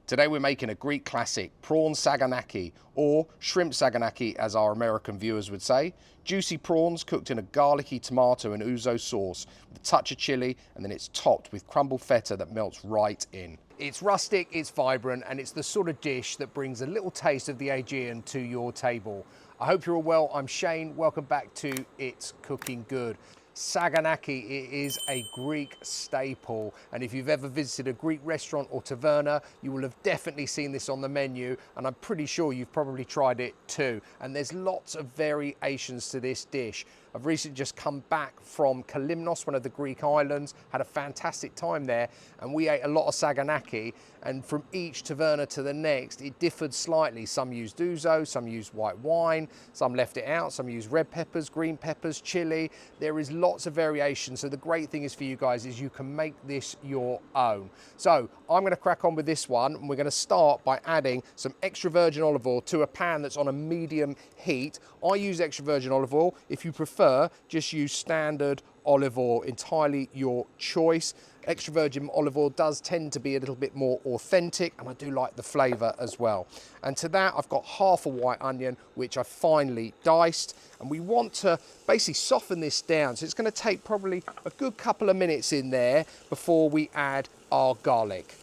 Today we're making a Greek classic, Prawn Saganaki, or Shrimp Saganaki as our American viewers would say. Juicy prawns cooked in a garlicky tomato and ouzo sauce with a touch of chili, and then it's topped with crumbled feta that melts right in. It's rustic, it's vibrant, and it's the sort of dish that brings a little taste of the Aegean to your table. I hope you're all well. I'm Shane. Welcome back to It's Cooking Good. Saganaki, it is a Greek staple, and if you've ever visited a Greek restaurant or taverna, you will have definitely seen this on the menu, and I'm pretty sure you've probably tried it too. And there's lots of variations to this dish. I've recently just come back from Kalymnos, one of the Greek islands, had a fantastic time there, and we ate a lot of Saganaki, and from each taverna to the next, it differed slightly. Some used ouzo, some used white wine, some left it out, some used red peppers, green peppers, chili. There is lots of variation, so the great thing is for you guys is you can make this your own. So I'm going to crack on with this one, and we're going to start by adding some extra virgin olive oil to a pan that's on a medium heat. I use extra virgin olive oil. If you prefer, just use standard olive oil, entirely your choice. Extra virgin olive oil does tend to be a little bit more authentic, and I do like the flavour as well. And to that, I've got half a white onion, which I finely diced, and we want to basically soften this down. So it's going to take probably a good couple of minutes in there before we add our garlic.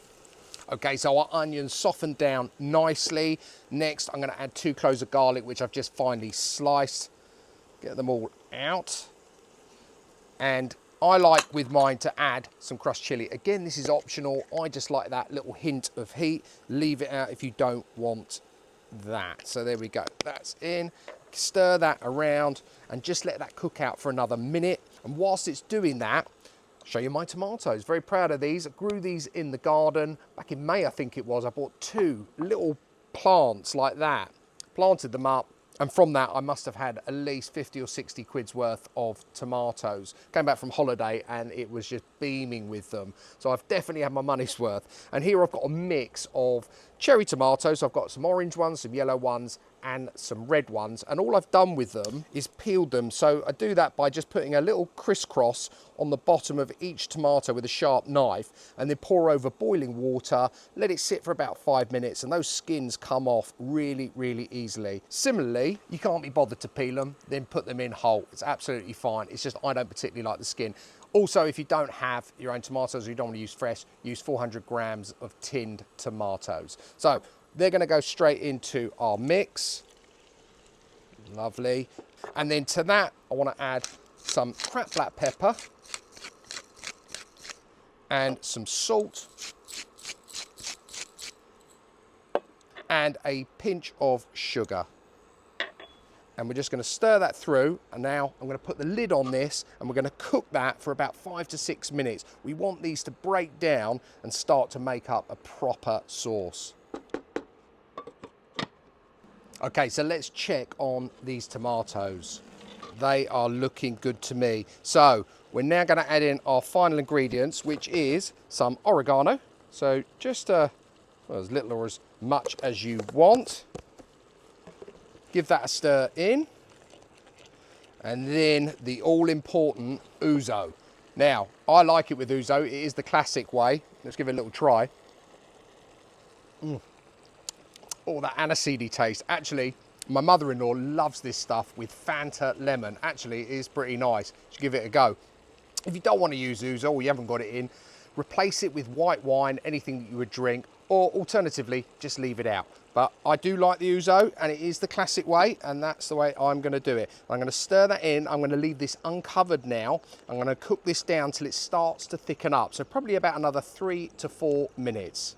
Okay, so our onions softened down nicely. Next, I'm going to add 2 cloves of garlic, which I've just finely sliced. Get them all out. And I like with mine to add some crushed chili. Again, this is optional. I just like that little hint of heat. Leave it out if you don't want that. So there we go. That's in. Stir that around and just let that cook out for another minute. And whilst it's doing that, I'll show you my tomatoes. Very proud of these. I grew these in the garden back in May, I think it was. I bought 2 little plants like that, planted them up. And from that, I must have had at least 50 or 60 quid's worth of tomatoes. Came back from holiday and it was just beaming with them. So I've definitely had my money's worth. And here I've got a mix of cherry tomatoes. I've got some orange ones, some yellow ones, and some red ones. And all I've done with them is peeled them. So I do that by just putting a little crisscross on the bottom of each tomato with a sharp knife, and then pour over boiling water, let it sit for about 5 minutes, and those skins come off really, really easily. Similarly, you can't be bothered to peel them, then put them in whole. It's absolutely fine. It's just I don't particularly like the skin. Also, if you don't have your own tomatoes or you don't want to use fresh, use 400 grams of tinned tomatoes. So they're going to go straight into our mix. Lovely. And then to that, I want to add some cracked black pepper and some salt and a pinch of sugar. And we're just going to stir that through, and now I'm going to put the lid on this and we're going to cook that for about 5 to 6 minutes. We want these to break down and start to make up a proper sauce. Okay, so let's check on these tomatoes. They are looking good to me. So we're now going to add in our final ingredients, which is some oregano. So just well, as little or as much as you want. Give that a stir in. And then the all-important ouzo. Now, I like it with ouzo. It is the classic way. Let's give it a little try. Oh, that aniseedy taste. Actually, my mother-in-law loves this stuff with Fanta lemon. Actually, it is pretty nice. Just give it a go. If you don't want to use ouzo or you haven't got it in, replace it with white wine, anything that you would drink, or alternatively, just leave it out. But I do like the ouzo, and it is the classic way, and that's the way I'm going to do it. I'm going to stir that in. I'm going to leave this uncovered now. I'm going to cook this down till it starts to thicken up. So probably about another 3 to 4 minutes.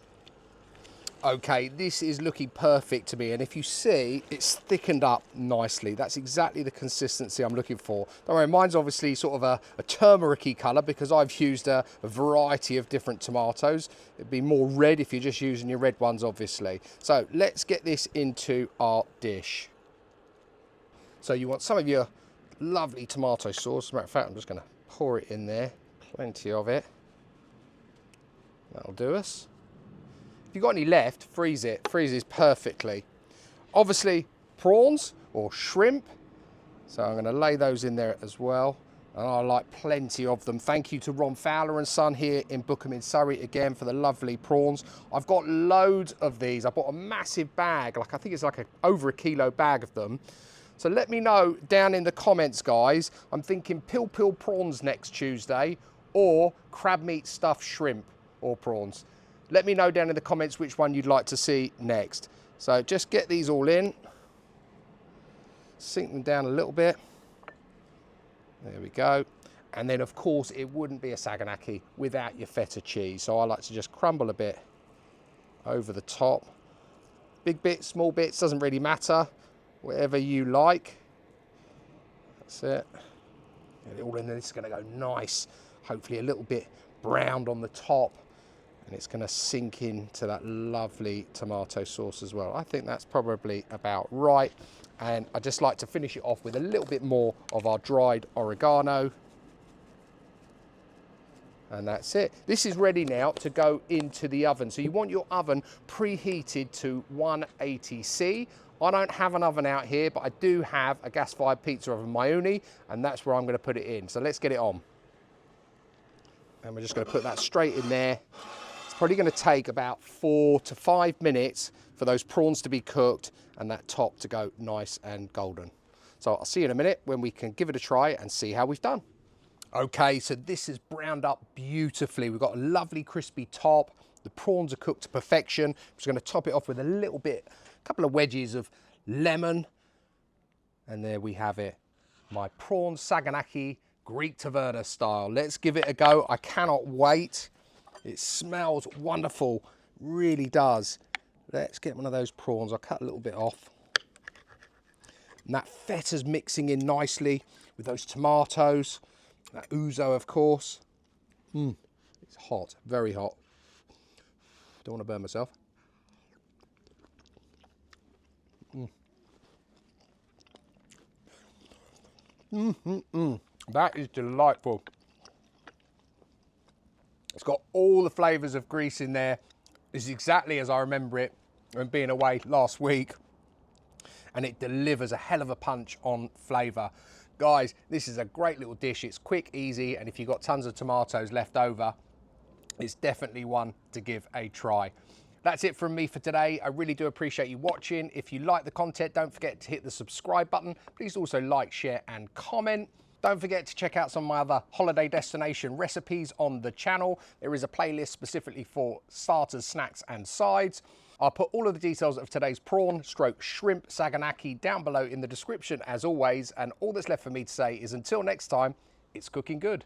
Okay, this is looking perfect to me, and if you see, it's thickened up nicely. That's exactly the consistency I'm looking for. Don't worry, mine's obviously sort of a turmeric-y colour because I've used a variety of different tomatoes. It'd be more red if you're just using your red ones, obviously. So let's get this into our dish. So you want some of your lovely tomato sauce. As a matter of fact, I'm just going to pour it in there. Plenty of it. That'll do us. If you've got any left, freeze it. Freezes perfectly. Obviously, prawns or shrimp. So I'm going to lay those in there as well. And I like plenty of them. Thank you to Ron Fowler and Son here in Bookham in Surrey again for the lovely prawns. I've got loads of these. I bought a massive bag, like I think it's like over a kilo bag of them. So let me know down in the comments, guys. I'm thinking pill prawns next Tuesday or crab meat stuffed shrimp or prawns. Let me know down in the comments which one you'd like to see next. So just get these all in. Sink them down a little bit. There we go. And then, of course, it wouldn't be a Saganaki without your feta cheese. So I like to just crumble a bit over the top. Big bits, small bits, doesn't really matter. Whatever you like. That's it. Get it all in there. This is going to go nice. Hopefully a little bit browned on the top. And it's going to sink into that lovely tomato sauce as well. I think that's probably about right. And I just like to finish it off with a little bit more of our dried oregano. And that's it. This is ready now to go into the oven. So you want your oven preheated to 180C. I don't have an oven out here, but I do have a gas-fired pizza oven, my Uni, and that's where I'm going to put it in. So let's get it on. And we're just going to put that straight in there. It's probably going to take about 4 to 5 minutes for those prawns to be cooked and that top to go nice and golden. So I'll see you in a minute when we can give it a try and see how we've done. Okay, so this is browned up beautifully. We've got a lovely crispy top. The prawns are cooked to perfection. I'm just going to top it off with a little bit, a couple of wedges of lemon. And there we have it. My Prawn Saganaki Greek taverna style. Let's give it a go. I cannot wait. It smells wonderful, really does. Let's get one of those prawns. I'll cut a little bit off. And that feta's mixing in nicely with those tomatoes. That ouzo, of course. It's hot, very hot. Don't want to burn myself. That is delightful. It's got all the flavours of Greece in there. This is exactly as I remember it when being away last week. And it delivers a hell of a punch on flavour. Guys, this is a great little dish. It's quick, easy, and if you've got tons of tomatoes left over, it's definitely one to give a try. That's it from me for today. I really do appreciate you watching. If you like the content, don't forget to hit the subscribe button. Please also like, share, and comment. Don't forget to check out some of my other holiday destination recipes on the channel. There is a playlist specifically for starters, snacks, and sides. I'll put all of the details of today's prawn / shrimp Saganaki down below in the description as always. And all that's left for me to say is until next time, it's cooking good.